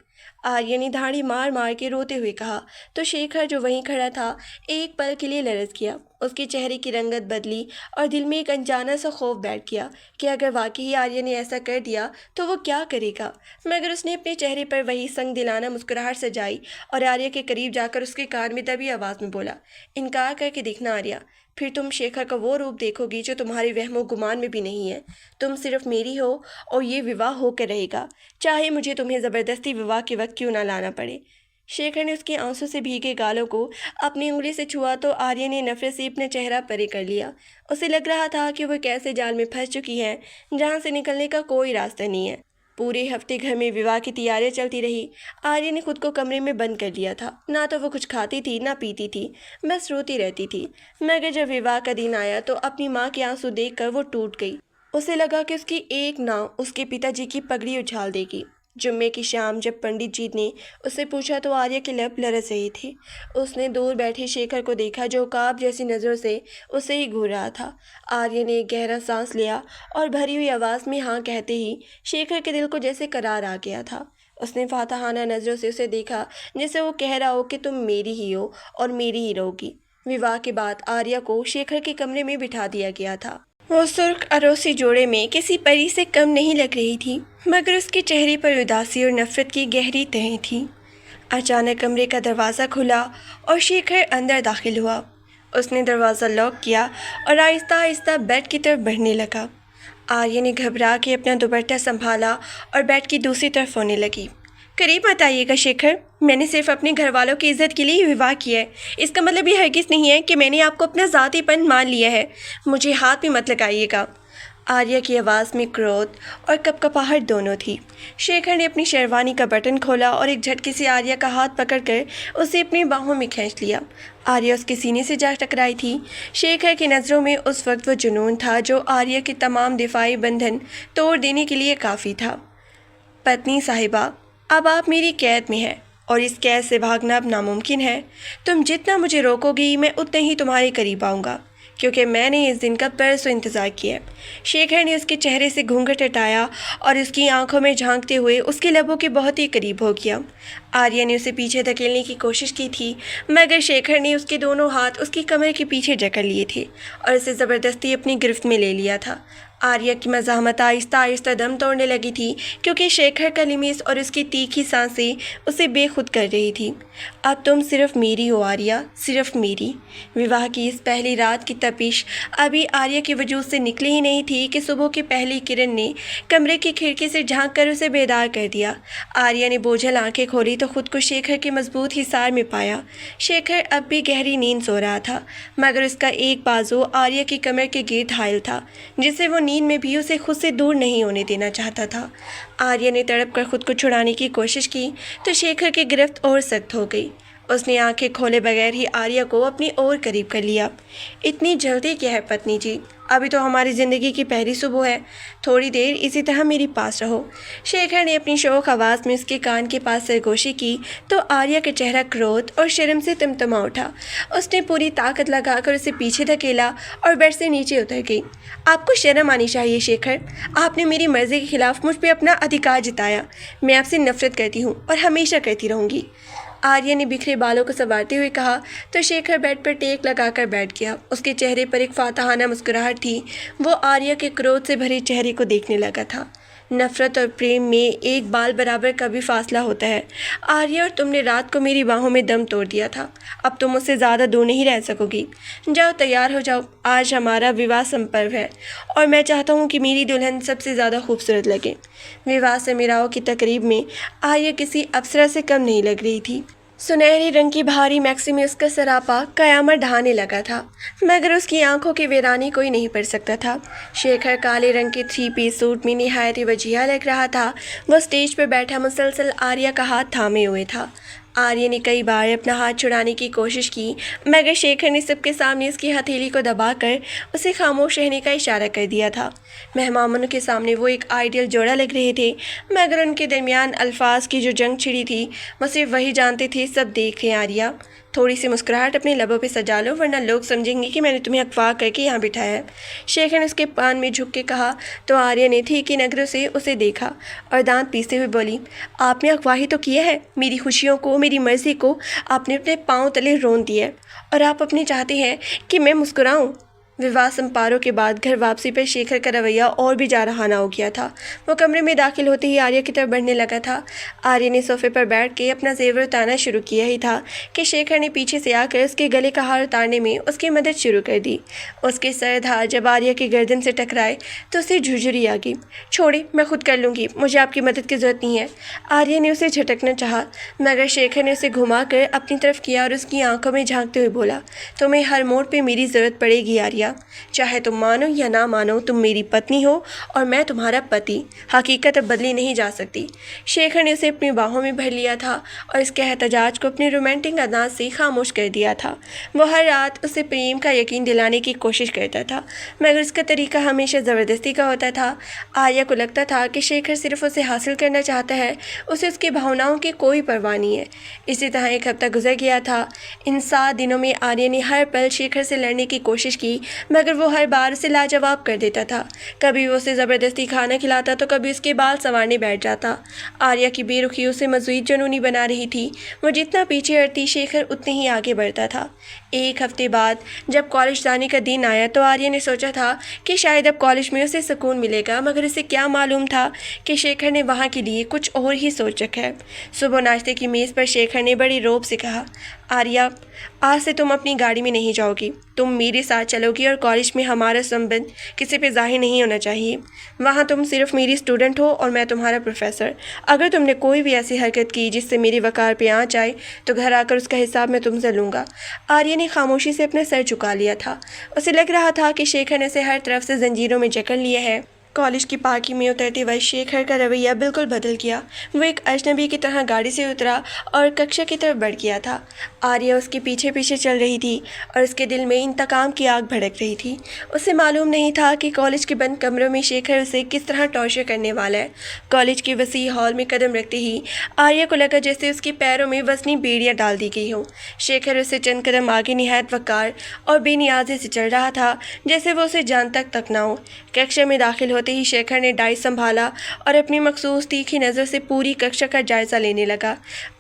आर्या ने धाड़ी मार मार के रोते हुए कहा तो शेखर, जो वहीं खड़ा था, एक पल के लिए लरज़ गया। उसके चेहरे की रंगत बदली और दिल में एक अनजाना सा खौफ बैठ गया कि अगर वाकई ही आर्या ने ऐसा कर दिया तो वो क्या करेगा। मगर उसने अपने चेहरे पर वही संग दिलाना मुस्कुराहट सजाई और आर्या के करीब जाकर उसके कान में दबी आवाज़ में बोला, इनकार करके देखना आर्या, फिर तुम शेखर का वो रूप देखोगी जो तुम्हारे वहमो गुमान में भी नहीं है। तुम सिर्फ मेरी हो और ये विवाह होकर रहेगा, चाहे मुझे तुम्हें ज़बरदस्ती विवाह के वक्त क्यों ना लाना पड़े। शेखर ने उसके आंसू से भीगे गालों को अपनी उंगली से छुआ तो आर्या ने नफरत से अपना चेहरा परे कर लिया। उसे लग रहा था कि वह कैसे जाल में फंस चुकी है जहां से निकलने का कोई रास्ता नहीं है। पूरे हफ्ते घर में विवाह की तैयारियां चलती रही। आर्या ने खुद को कमरे में बंद कर लिया था। ना तो वो कुछ खाती थी ना पीती थी, बस रोती रहती थी। मगर जब विवाह का दिन आया तो अपनी माँ के आंसू देखकर वो टूट गई। उसे लगा कि उसकी एक नाव उसके पिताजी की पगड़ी उछाल देगी। जुम्मे की शाम जब पंडित जी ने उससे पूछा तो आर्या के लब लरस रहे थे। उसने दूर बैठे शेखर को देखा, जो काब जैसी नज़रों से उसे ही घूर रहा था। आर्या ने एक गहरा सांस लिया और भरी हुई आवाज़ में हाँ कहते ही शेखर के दिल को जैसे करार आ गया था। उसने फातहाना नज़रों से उसे देखा, जैसे वो कह रहा हो कि तुम मेरी ही हो और मेरी ही रहोगी। विवाह के बाद आर्या को शेखर के कमरे में बिठा दिया गया था। वो सुर्ख अरोसी जोड़े में किसी परी से कम नहीं लग रही थी, मगर उसके चेहरे पर उदासी और नफरत की गहरी तहें थी। अचानक कमरे का दरवाज़ा खुला और शेखर अंदर दाखिल हुआ। उसने दरवाज़ा लॉक किया और आहिस्ता आहिस्ता बेड की तरफ बढ़ने लगा। आर्या ने घबरा के अपना दुपट्टा संभाला और बेड की दूसरी तरफ होने लगी। करीब मत आइएगा शेखर, मैंने सिर्फ अपने घर वालों की इज्जत के लिए विवाह किया है। इसका मतलब ये हरगिज़ नहीं है कि मैंने आपको अपना ज़ातीपन मान लिया है। मुझे हाथ भी मत लगाइएगा। आर्या की आवाज़ में क्रोध और कपकपाहट दोनों थी। शेखर ने अपनी शेरवानी का बटन खोला और एक झटके से आर्या का हाथ पकड़कर उसे अपनी बाहों में खींच लिया। आर्या उसके सीने से जा टकराई थी। शेखर की नज़रों में उस वक्त वो जुनून था जो आर्या के तमाम दिफाई बंधन तोड़ देने के लिए काफ़ी था। पत्नी साहिबा, अब आप मेरी कैद में हैं और इस कैद से भागना अब नामुमकिन है। तुम जितना मुझे रोकोगी मैं उतने ही तुम्हारे करीब आऊँगा, क्योंकि मैंने इस दिन का बरसों इंतज़ार किया। शेखर ने उसके चेहरे से घूंघट हटाया और उसकी आंखों में झांकते हुए उसके लबों के बहुत ही करीब हो गया। आर्या ने उसे पीछे धकेलने की कोशिश की थी, मगर शेखर ने उसके दोनों हाथ उसकी कमर के पीछे जकड़ लिए थे और उसे ज़बरदस्ती अपनी गिरफ्त में ले लिया था। आर्या की मज़ाहमत आहिस्ता आहिस्ता दम तोड़ने लगी थी क्योंकि शेखर का लिमिस और उसकी तीखी सांसें उसे बेखुद कर रही थी। अब तुम सिर्फ मेरी हो आर्या, सिर्फ मेरी। विवाह की इस पहली रात की तपिश अभी आर्या के वजूद से निकली ही नहीं थी कि सुबह की पहली किरण ने कमरे की खिड़की से झांक कर उसे बेदार कर दिया। आर्या ने बोझल आंखें खोली तो खुद को शेखर के मजबूत हिसार में पाया। शेखर अब भी गहरी नींद सो रहा था, मगर उसका एक बाजू आर्या की कमर के गिर्द हायल था, जिसे वो नींद में भी उसे खुद से दूर नहीं होने देना चाहता था। आर्या ने तड़प कर खुद को छुड़ाने की कोशिश की तो शेखर की गिरफ्त और सख्त हो गई। उसने आंखें खोले बगैर ही आर्या को अपनी ओर करीब कर लिया। इतनी जल्दी क्या है पत्नी जी, अभी तो हमारी ज़िंदगी की पहली सुबह है, थोड़ी देर इसी तरह मेरे पास रहो। शेखर ने अपनी शौक आवाज़ में उसके कान के पास सरगोशी की तो आर्या का चेहरा क्रोध और शर्म से तिमतमा उठा। उसने पूरी ताकत लगाकर उसे पीछे धकेला और बेड से नीचे उतर गई। आपको शर्म आनी चाहिए शेखर, आपने मेरी मर्ज़ी के खिलाफ मुझ पर अपना अधिकार जताया। मैं आपसे नफरत करती हूँ और हमेशा करती रहूँगी। आर्या ने बिखरे बालों को संवारते हुए कहा तो शेखर बेड पर टेक लगाकर बैठ गया। उसके चेहरे पर एक फातहाना मुस्कुराहट थी। वो आर्या के क्रोध से भरे चेहरे को देखने लगा था। नफरत और प्रेम में एक बाल बराबर का भी फासला होता है आर्या, और तुमने रात को मेरी बाहों में दम तोड़ दिया था। अब तुम मुझसे ज़्यादा दूर नहीं रह सकोगी। जाओ, तैयार हो जाओ, आज हमारा विवाह संपर्व है और मैं चाहता हूँ कि मेरी दुल्हन सबसे ज़्यादा खूबसूरत लगे। विवाह समारोह की तकरीब में आर्या किसी अप्सरा से कम नहीं लग रही थी। सुनहरे रंग की भारी मैक्सी में उसका सरापा कयामत ढहाने लगा था, मगर उसकी आंखों की वीरानी कोई नहीं पढ़ सकता था। शेखर काले रंग के 3 पीस सूट में निहायत वजीहा लग रहा था। वह स्टेज पर बैठा मुसलसल आर्या का हाथ थामे हुए था। आर्या ने कई बार अपना हाथ छुड़ाने की कोशिश की, मगर शेखर ने सबके सामने उसकी हथेली को दबाकर उसे खामोश रहने का इशारा कर दिया था। मेहमानों के सामने वो एक आइडियल जोड़ा लग रहे थे, मगर उनके दरमियान अल्फाज की जो जंग छिड़ी थी वो सिर्फ वही जानते थे। सब देख रहे आर्या, थोड़ी सी मुस्कुराहट अपने लबों पे सजा लो, वरना लोग समझेंगे कि मैंने तुम्हें अगवा करके यहाँ बिठाया है। शेखर ने उसके पान में झुक के कहा तो आर्या ने ठीक ही नजरों से उसे देखा और दांत पीसते हुए बोली, आपने अगवा ही तो किया है। मेरी खुशियों को, मेरी मर्जी को आपने अपने पाँव तले रोन दिया है और आप अपने चाहते हैं कि मैं मुस्कुराऊँ। विवाह समारोह के बाद घर वापसी पर शेखर का रवैया और भी जारहाना हो गया था। वो कमरे में दाखिल होते ही आर्या की तरफ बढ़ने लगा था। आर्या ने सोफे पर बैठ के अपना जेवर उतारना शुरू किया ही था कि शेखर ने पीछे से आकर उसके गले का हार उतारने में उसकी मदद शुरू कर दी। उसके सर्द हार जब आर्या की गर्दन से टकराए तो उसे झुरझुरी आ गई। छोड़े, मैं खुद कर लूँगी, मुझे आपकी मदद की ज़रूरत नहीं है। आर्या ने उसे झटकना चाहा, मगर शेखर ने उसे घुमा कर अपनी तरफ किया और उसकी आंखों में झांकते हुए बोला, तुम्हें हर मोड़ पर मेरी ज़रूरत पड़ेगी आर्या। चाहे तुम मानो या ना मानो, तुम मेरी पत्नी हो और मैं तुम्हारा पति। हकीकत अब बदली नहीं जा सकती। शेखर ने उसे अपनी बाहों में भर लिया था और इसके एहतजाज को अपने रोमांटिक अंदाज से खामोश कर दिया था। वो हर रात उसे प्रेम का यकीन दिलाने की कोशिश करता था, मगर उसका तरीका हमेशा ज़बरदस्ती का होता था। आर्या को लगता था कि शेखर सिर्फ उसे हासिल करना चाहता है, उसे उसकी भावनाओं की कोई परवाह नहीं है। इसी तरह एक हफ्ता गुजर गया था। इन 7 दिनों में आर्या ने हर पल शेखर से लड़ने की कोशिश की, मगर वो हर बार उसे लाजवाब कर देता था। कभी वो उसे ज़बरदस्ती खाना खिलाता तो कभी उसके बाल संवारने बैठ जाता। आर्या की बेरुखी उसे मज़ीद जुनूनी बना रही थी। वो जितना पीछे हटती शेखर उतने ही आगे बढ़ता था। एक हफ्ते बाद जब कॉलेज जाने का दिन आया तो आर्या ने सोचा था कि शायद अब कॉलेज में उसे सुकून मिलेगा, मगर उसे क्या मालूम था कि शेखर ने वहाँ के लिए कुछ और ही सोच रखा है। सुबह नाश्ते की मेज़ पर शेखर ने बड़ी रौब से कहा, आर्या, आज से तुम अपनी गाड़ी में नहीं जाओगी, तुम मेरे साथ चलोगी और कॉलेज में हमारा संबंध किसी पे जाहिर नहीं होना चाहिए। वहाँ तुम सिर्फ मेरी स्टूडेंट हो और मैं तुम्हारा प्रोफेसर। अगर तुमने कोई भी ऐसी हरकत की जिससे मेरी वक़ार पे आँच आए तो घर आकर उसका हिसाब मैं तुमसे लूँगा। आर्या ने खामोशी से अपना सर झुका लिया था। उसे लग रहा था कि शेखर ने उसे हर तरफ से जंजीरों में जकड़ लिया है। कॉलेज की पार्किंग में उतरते वक्त शेखर का रवैया बिल्कुल बदल गया। वो एक अजनबी की तरह गाड़ी से उतरा और कक्षा की तरफ बढ़ गया था। आर्या उसके पीछे पीछे चल रही थी और उसके दिल में इंतकाम की आग भड़क रही थी। उसे मालूम नहीं था कि कॉलेज के बंद कमरों में शेखर उसे किस तरह टॉर्चर करने वाला है। कॉलेज के वसी हॉल में कदम रखते ही आर्या को लगा जैसे उसके पैरों में वजनी बेड़ियाँ डाल दी गई हों। शेखर उसे चंद कदम आगे निहायत वक़ार और बेनियाज़ी से चल रहा था, जैसे वो उसे जान तक ना हो। कक्षा में दाखिल होते ही शेखर ने डाइस संभाला और अपनी मखसूस तीखी नज़र से पूरी कक्षा का जायज़ा लेने लगा।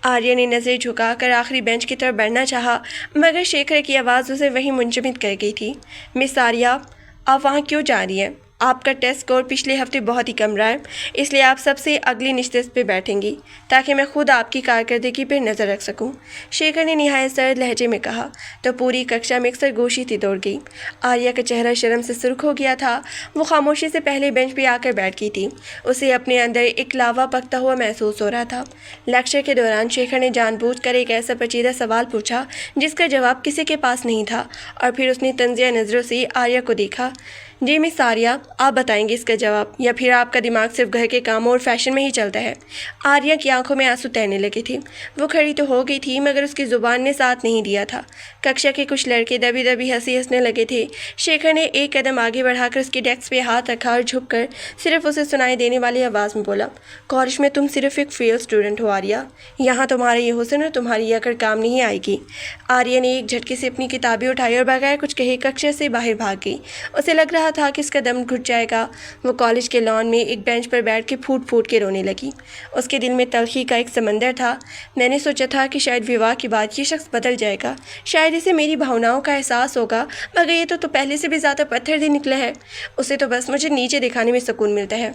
आर्या ने नज़र झुकाकर आखिरी बेंच की तरफ बढ़ना चाहा, मगर शेखर की आवाज़ उसे वहीं मुंजमद कर गई थी। मिस आर्या, आप वहाँ क्यों जा रही हैं? आपका टेस्ट स्कोर पिछले हफ्ते बहुत ही कम रहा है, इसलिए आप सबसे अगली नशिस्त पे बैठेंगी ताकि मैं खुद आपकी कारकर्दगी पर नज़र रख सकूं। शेखर ने निहायत सर्द लहजे में कहा तो पूरी कक्षा में एक सरगोशी सी दौड़ गई। आर्या का चेहरा शर्म से सुर्ख हो गया था। वो खामोशी से पहले बेंच पे आकर बैठ गई थी। उसे अपने अंदर एक लावा पकता हुआ महसूस हो रहा था। लेक्चर के दौरान शेखर ने जानबूझकर एक ऐसा पेचीदा सवाल पूछा जिसका जवाब किसी के पास नहीं था, और फिर उसने तंजिया नज़रों से आर्या को देखा। जी मिस आर्या, आप बताएंगे इसका जवाब, या फिर आपका दिमाग सिर्फ घर के कामों और फैशन में ही चलता है? आर्या की आंखों में आंसू तैरने लगे थे। वो खड़ी तो हो गई थी मगर उसकी ज़ुबान ने साथ नहीं दिया था। कक्षा के कुछ लड़के दबी दबी हंसने लगे थे। शेखर ने एक कदम आगे बढ़ाकर उसकी डेस्क पे हाथ रखा और झुककर सिर्फ उसे सुनाई देने वाली आवाज़ में बोला, कॉलेज में तुम सिर्फ एक फेल स्टूडेंट हो आर्या। यहाँ तुम्हारा ये हुस्न और तुम्हारी अकड़ काम नहीं आएगी। आर्या ने एक झटके से अपनी किताबें उठाई और बगैर कुछ कहे कक्षा से बाहर भाग गई। उसे लग रहा था कि इसका दम घुट जाएगा। वो कॉलेज के लॉन में एक बेंच पर बैठ के फूट फूट के रोने लगी। उसके दिल में तलखी का एक समंदर था। मैंने सोचा था कि शायद विवाह के बाद ये शख्स बदल जाएगा, शायद इसे मेरी भावनाओं का एहसास होगा, मगर ये तो पहले से भी ज़्यादा पत्थर दिल निकला है। उसे तो बस मुझे नीचे दिखाने में सुकून मिलता है।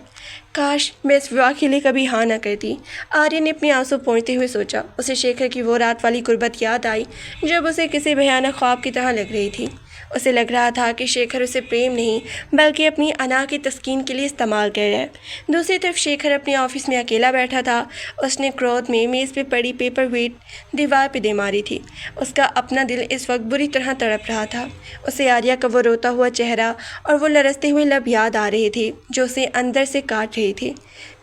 काश मैं इस विवाह के लिए कभी हाँ ना करती। आर्य ने अपने आंसू पोंछते हुए सोचा। उसे शेखर की वो रात वाली गुर्बत याद आई जब उसे किसी भयानक ख्वाब की तरह लग रही थी। उसे लग रहा था कि शेखर उसे प्रेम नहीं बल्कि अपनी अना की तस्कीन के लिए इस्तेमाल कर रहा है। दूसरी तरफ शेखर अपने ऑफिस में अकेला बैठा था। उसने क्रोध में मेज़ पे पड़ी पेपर वेट दीवार पे दे मारी थी। उसका अपना दिल इस वक्त बुरी तरह तड़प रहा था। उसे आर्या का वो रोता हुआ चेहरा और वो लरसते हुए लब याद आ रहे थे जो उसे अंदर से काट रहे थे।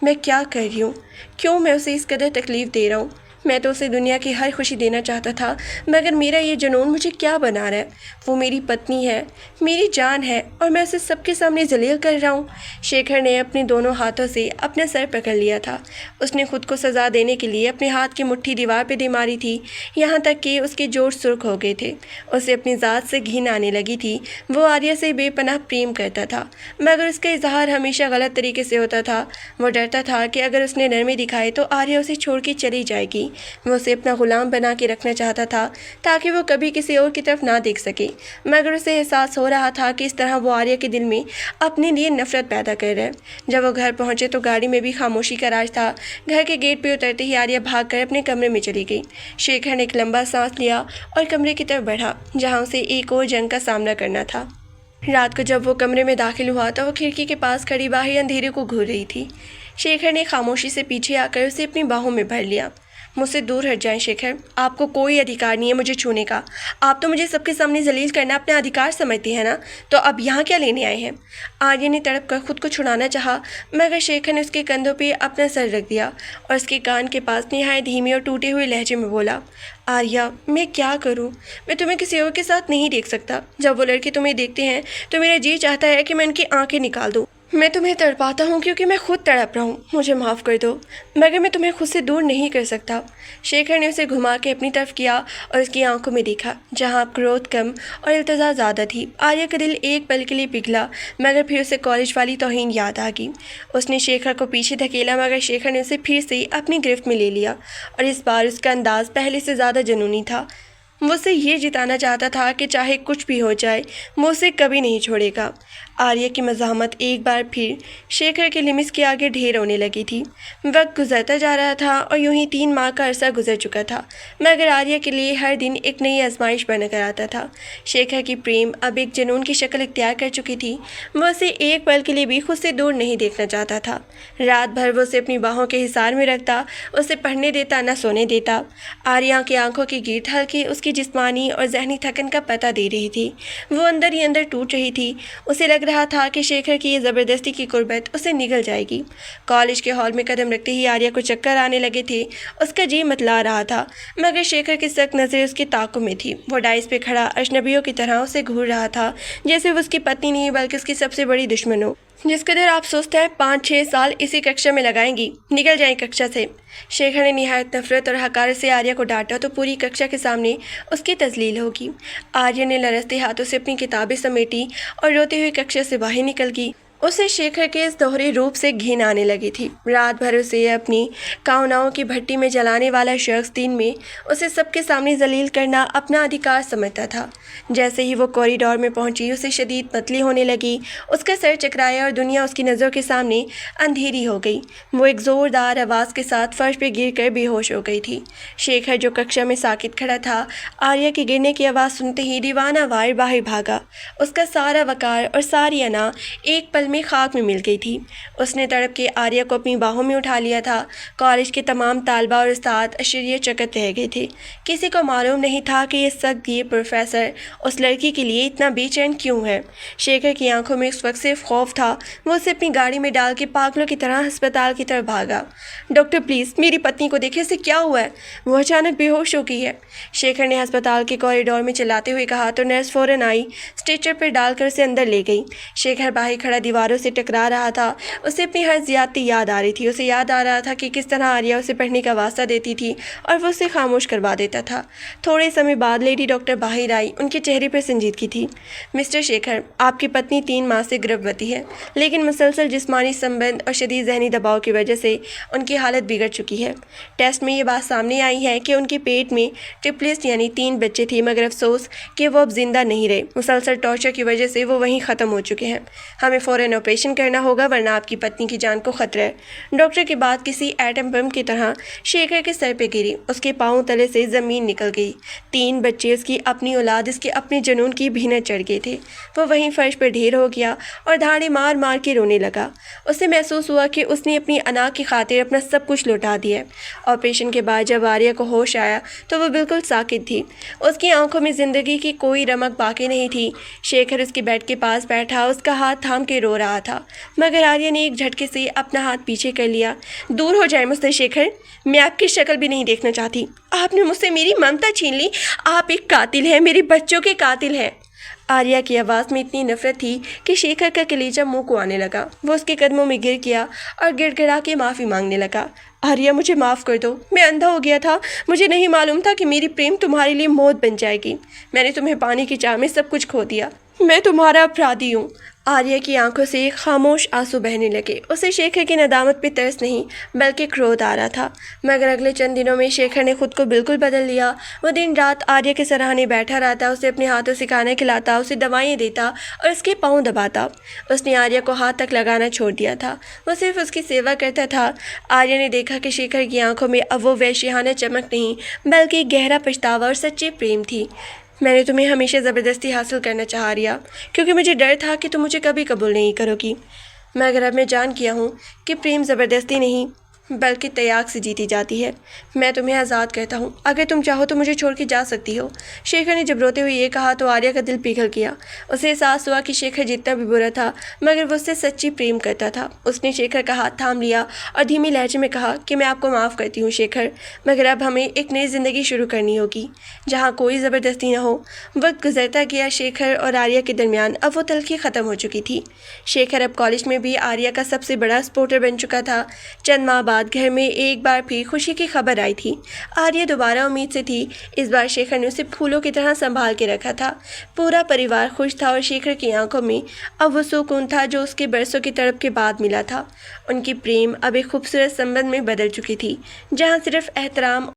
मैं क्या कर रही हूँ? क्यों मैं उसे इस कदर तकलीफ़ दे रहा हूँ? मैं तो उसे दुनिया की हर खुशी देना चाहता था, मगर मेरा ये जुनून मुझे क्या बना रहा है? वो मेरी पत्नी है, मेरी जान है, और मैं उसे सबके सामने जलील कर रहा हूँ। शेखर ने अपने दोनों हाथों से अपना सर पकड़ लिया था। उसने खुद को सज़ा देने के लिए अपने हाथ की मुट्ठी दीवार पे दे मारी थी, यहाँ तक कि उसके जोड़ सुर्ख हो गए थे। उसे अपनी ज़ात से घिन आने लगी थी। वो आर्या से बेपनाह प्रेम करता था, मगर उसका इजहार हमेशा गलत तरीके से होता था। वो डरता था कि अगर उसने नरमी दिखाई तो आर्या उसे छोड़ के चली जाएगी। वो उसे अपना गुलाम बना के रखना चाहता था ताकि वो कभी किसी और की तरफ ना देख सके, मगर उसे एहसास हो रहा था कि इस तरह वो आर्या के दिल में अपने लिए नफरत पैदा कर रहा है। जब वो घर पहुंचे तो गाड़ी में भी खामोशी का राज था। घर के गेट पर उतरते ही आर्या भागकर अपने कमरे में चली गई। शेखर ने एक लंबा सांस लिया और कमरे की तरफ बढ़ा जहाँ उसे एक और जंग का सामना करना था। रात को जब वो कमरे में दाखिल हुआ तो वो खिड़की के पास खड़ी बाहर अंधेरे को घूर रही थी। शेखर ने खामोशी से पीछे आकर उसे अपनी बाहों में भर लिया। मुझसे दूर हट जाएं शेखर, आपको कोई अधिकार नहीं है मुझे छूने का। आप तो मुझे सबके सामने जलील करना अपना अधिकार समझती हैं ना, तो अब यहाँ क्या लेने आए हैं? आर्या ने तड़प कर खुद को छुड़ाना चाहा, मगर शेखर ने उसके कंधों पे अपना सर रख दिया और उसके कान के पास निहायत धीमे और टूटे हुए लहजे में बोला, आर्या मैं क्या करूं? मैं तुम्हें किसी और के साथ नहीं देख सकता। जब वो लड़के तुम्हें देखते हैं तो मेरा जी चाहता है कि मैं उनकी आंखें निकाल दूं। मैं तुम्हें तड़पाता हूँ क्योंकि मैं खुद तड़प रहा हूँ, मुझे माफ़ कर दो, मगर मैं तुम्हें खुद से दूर नहीं कर सकता। शेखर ने उसे घुमा के अपनी तरफ किया और उसकी आंखों में देखा जहाँ क्रोध कम और इल्तिजा ज़्यादा थी। आर्या का दिल एक पल के लिए पिघला, मगर फिर उसे कॉलेज वाली तौहीन याद आ गई। उसने शेखर को पीछे धकेला, मगर शेखर ने उसे फिर से अपनी गिरफ्त में ले लिया और इस बार उसका अंदाज पहले से ज़्यादा जुनूनी था। वो उसे ये जिताना चाहता था कि चाहे कुछ भी हो जाए वो उसे कभी नहीं छोड़ेगा। आर्या की मज़ाहमत एक बार फिर शेखर के लिमिट्स के आगे ढेर होने लगी थी। वक्त गुजरता जा रहा था और यूं ही 3 माह का अरसा गुजर चुका था, मगर आर्या के लिए हर दिन एक नई आजमाइश बनकर आता था। शेखर की प्रेम अब एक जुनून की शक्ल इख्तियार कर चुकी थी। वो उसे एक पल के लिए भी खुद से दूर नहीं देखना चाहता था। रात भर वो उसे अपनी बाहों के हिसार में रखता, उसे पढ़ने देता, न सोने देता। आर्या की आंखों की गिरठ हल्की उसकी जिस्मानी और जहनी थकन का पता दे रही थी। वो अंदर ही अंदर टूट रही थी। उसे लग रहा था कि शेखर की ये ज़बरदस्ती की कुर्बत उसे निगल जाएगी। कॉलेज के हॉल में कदम रखते ही आर्या को चक्कर आने लगे थे। उसका जी मतला रहा था, मगर शेखर की सख्त नज़र उसके ताक़ुब में थी। वो डाइस पे खड़ा अजनबियों की तरह उसे घूर रहा था, जैसे वो उसकी पत्नी नहीं बल्कि उसकी सबसे बड़ी दुश्मन हो। जिस कदर आप सोचते हैं 5-6 साल इसी कक्षा में लगाएंगी, निकल जाएं कक्षा से। शेखर ने निहायत नफरत और हकारत से आर्या को डांटा तो पूरी कक्षा के सामने उसकी तजलील होगी। आर्या ने लरसते हाथों से अपनी किताबें समेटी और रोते हुए कक्षा से बाहर निकल गई। उसे शेखर के इस दोहरे रूप से घिन आने लगी थी। रात भर उसे अपनी कामनाओं की भट्टी में जलाने वाला शख्स दिन में उसे सबके सामने जलील करना अपना अधिकार समझता था। जैसे ही वो कॉरिडोर में पहुंची उसे शदीद मतली होने लगी। उसका सर चकराया और दुनिया उसकी नज़रों के सामने अंधेरी हो गई। वो एक ज़ोरदार आवाज़ के साथ फर्श पर गिर कर बेहोश हो गई थी। शेखर जो कक्षा में साकित खड़ा था, आर्या के गिरने की आवाज़ सुनते ही दीवाना वार बाहर भागा। उसका सारा वकार और सारी अना एक पल में खाक में मिल गई थी। उसने तड़प के आर्या को अपनी बाहों में उठा लिया था। कॉलेज के तमाम तालबा और उस्ताद आश्चर्यचकित रह गए थे। किसी को मालूम नहीं था कि ये प्रोफेसर उस लड़की के लिए इतना बेचैन क्यों है। शेखर की आंखों में उस वक्त सिर्फ खौफ था। वो उसे अपनी गाड़ी में डाल के पागलों की तरह अस्पताल की तरफ भागा। डॉक्टर प्लीज़ मेरी पत्नी को देखिए, इसे क्या हुआ है? वो अचानक बेहोश हो गई है, शेखर ने अस्पताल के कॉरिडोर में चिल्लाते हुए कहा तो नर्स फौरन आई, स्ट्रेचर पर डालकर उसे अंदर ले गई। शेखर बाहर खड़ा दीवारों से टकरा रहा था। उसे अपनी हर ज्यादती याद आ रही थी। उसे याद आ रहा था कि किस तरह आर्या उसे पढ़ने का वास्ता देती थी और वो उसे खामोश करवा देता था। थोड़े समय बाद लेडी डॉक्टर बाहर आई। उनके चेहरे पर संजीदगी थी। मिस्टर शेखर, आपकी पत्नी 3 माह से गर्भवती है, लेकिन मुसलसल जिस्मानी संबंध और शदीद जहनी दबाव की वजह से उनकी हालत बिगड़ चुकी है। टेस्ट में ये बात सामने आई है कि उनके पेट में ट्रिपलेट्स यानी 3 बच्चे थे, मगर अफसोस कि वो अब जिंदा नहीं रहे। मुसलसल टॉर्चर की वजह से वो वहीं ख़त्म हो चुके हैं। हमें फ़ौरन ऑपरेशन करना होगा, वरना आपकी पत्नी की जान को खतरा है। डॉक्टर की बात किसी एटम बम की तरह शेखर के सर पे गिरी। उसके पाँव तले से ज़मीन निकल गई। 3 बच्चे, उसकी अपनी औलाद, इसके अपने जुनून की भीनत चढ़ गए थे। वो वहीं फर्श पर ढेर हो गया और धाड़े मार मार के रोने लगा। उसे महसूस हुआ कि उसने अपनी अना की खातिर अपना सब कुछ लौटा दिया। ऑपरेशन के बाद जब आर्या को होश आया तो वो बिल्कुल साकित थी। उसकी आंखों में ज़िंदगी की कोई रमक बाकी नहीं थी। शेखर उसके बेड के पास बैठा उसका हाथ थाम के रो रहा था, मगर आर्या ने एक झटके से अपना हाथ पीछे कर लिया। दूर हो जाए मुझसे शेखर, मैं आपकी शक्ल भी नहीं देखना चाहती। आपने मुझसे मेरी ममता छीन ली। आप एक कातिल हैं, मेरे बच्चों के कातिल हैं। आर्या की आवाज़ में इतनी नफरत थी कि शेखर का कलेजा मुंह को आने लगा। वो उसके कदमों में गिर गया और गिड़गिड़ा के माफ़ी मांगने लगा। आर्या, मुझे माफ़ कर दो, मैं अंधा हो गया था। मुझे नहीं मालूम था कि मेरी प्रेम तुम्हारे लिए मौत बन जाएगी। मैंने तुम्हें पाने की चाह में सब कुछ खो दिया। मैं तुम्हारा अपराधी हूँ। आर्या की आंखों से खामोश आंसू बहने लगे। उसे शेखर की नदामत पे तरस नहीं बल्कि क्रोध आ रहा था। मगर अगले चंद दिनों में शेखर ने खुद को बिल्कुल बदल लिया। वो दिन रात आर्या के सराहने बैठा रहता, उसे अपने हाथों से खाना खिलाता, उसे दवाएं देता और उसके पाँव दबाता। उसने आर्या को हाथ तक लगाना छोड़ दिया था। वो सिर्फ उसकी सेवा करता था। आर्या ने देखा कि शेखर की आंखों में अब वो वैश्याना चमक नहीं बल्कि गहरा पछतावा और सच्ची प्रेम थी। मैंने तुम्हें हमेशा ज़बरदस्ती हासिल करना चाह रिया, क्योंकि मुझे डर था कि तुम मुझे कभी कबूल नहीं करोगी। मगर अब मैं जान किया हूँ कि प्रेम ज़बरदस्ती नहीं बल्कि त्याग से जीती जाती है। मैं तुम्हें आज़ाद करता हूँ, अगर तुम चाहो तो मुझे छोड़ के जा सकती हो। शेखर ने जब रोते हुए ये कहा तो आर्या का दिल पिघल गया। उसे एहसास हुआ कि शेखर जितना भी बुरा था मगर वो उससे सच्ची प्रेम करता था। उसने शेखर का हाथ थाम लिया और धीमी लहजे में कहा कि मैं आपको माफ़ करती हूँ शेखर, मगर अब हमें एक नई ज़िंदगी शुरू करनी होगी जहाँ कोई ज़बरदस्ती न हो। वक्त गुजरता गया। शेखर और आर्या के दरमियान अब वो तलखी ख़त्म हो चुकी थी। शेखर अब कॉलेज में भी आर्या का सबसे बड़ा सपोर्टर बन चुका था। चंद माह बाद घर में एक बार फिर खुशी की खबर आई थी। आर्या दोबारा उम्मीद से थी। इस बार शेखर ने उसे फूलों की तरह संभाल के रखा था। पूरा परिवार खुश था और शेखर की आंखों में अब वो सुकून था जो उसके बरसों की तड़प के बाद मिला था। उनकी प्रेम अब एक खूबसूरत संबंध में बदल चुकी थी, जहाँ सिर्फ एहतराम